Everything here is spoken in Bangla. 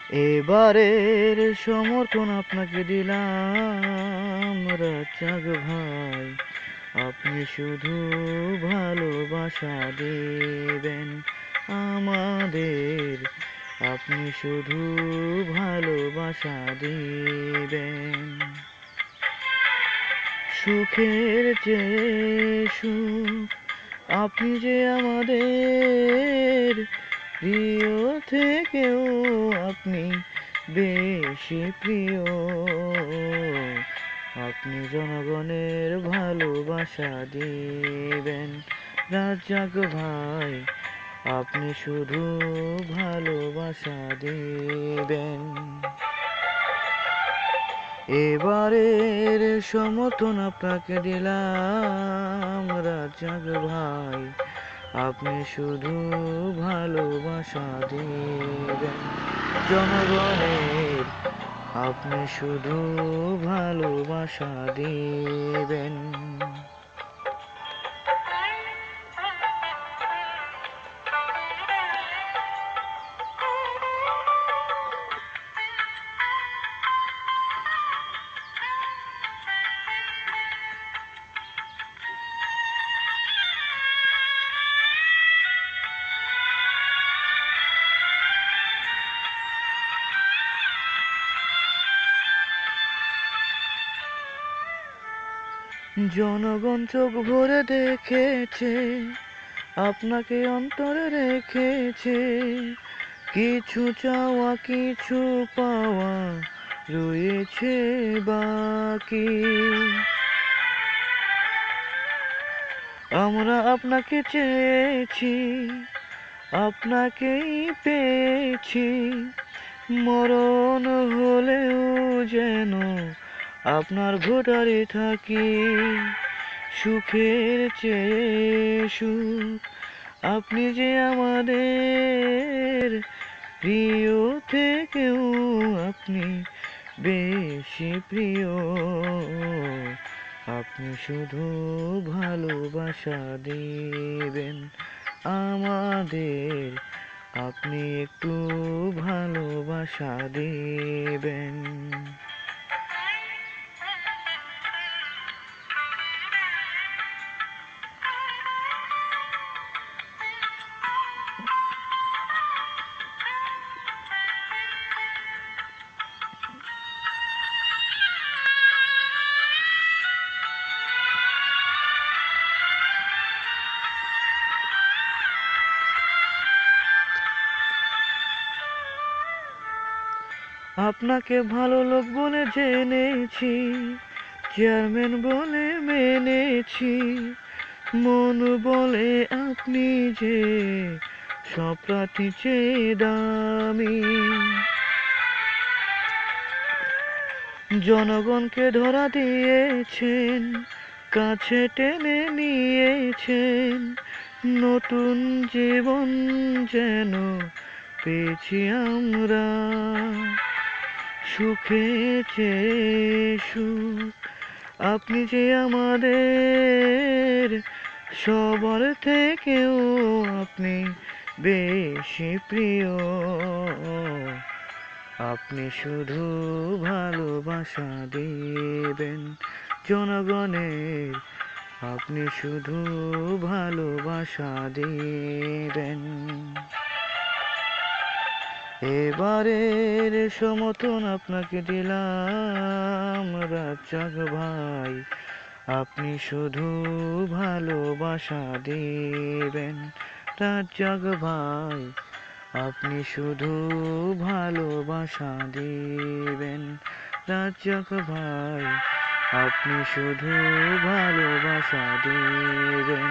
এবারের সমর্থন আপনাকে দিলাম রাজ্জাক ভাই, আপনি শুধু ভালোবাসা দেবেন আমাদের, আপনি শুধু ভালোবাসা দিবেন। সুখের চেয়ে সুখ আপনি যে আমাদের, প্রিয় থেকেও আপনি বেশি প্রিয়। আপনি জনগণের ভালোবাসা দিবেন রাজ্জাক ভাই, আপনি শুধু ভালোবাসা দিবেন। এবারের সমর্থন আপনাকে দিলাম রাজ্জাক ভাই, আপনি শুধু ভালোবাসা দিবেন জনগণের, আপনি শুধু ভালোবাসা দিবেন। জনগণ চোখ ভরে দেখেছে, আপনাকে অন্তরে রেখেছে, কিছু চাওয়া কিছু পাওয়া রয়েছে বাকি। আমরা আপনাকে চেয়েছি, আপনাকেই পেয়েছি, মরণ হলেও যেন আপনার ভোটারে থাকি। সুখের চেয়ে সুখ আপনি যে আমাদের, প্রিয় থেকেও আপনি বেশি প্রিয়। আপনি শুধু ভালোবাসা দিবেন আমাদের, আপনি একটু ভালোবাসা দিবেন। আপনাকে ভালো লোক বলে জেনেছি, চেয়ারম্যান বলে মেনেছি, মন বলে আপনি যে সব প্রার্থী চেয়ে দামি। জনগণকে ধরা দিয়েছেন, কাছে টেনে নিয়েছেন, নতুন জীবন যেন পেয়েছি আমরা। সুখে চেয়ে সুখ আপনি যে আমাদের, সবার থেকেও আপনি বেশি প্রিয়। আপনি শুধু ভালোবাসা দিবেন জনগণের, আপনি শুধু ভালোবাসা দিবেন। এবারের সমর্থন আপনাকে দিলাম রাজ্জাক ভাই, আপনি শুধু ভালোবাসা দিবেন রাজ্জাক ভাই, আপনি শুধু ভালোবাসা দিবেন রাজ্জাক ভাই, আপনি শুধু ভালোবাসা দিবেন।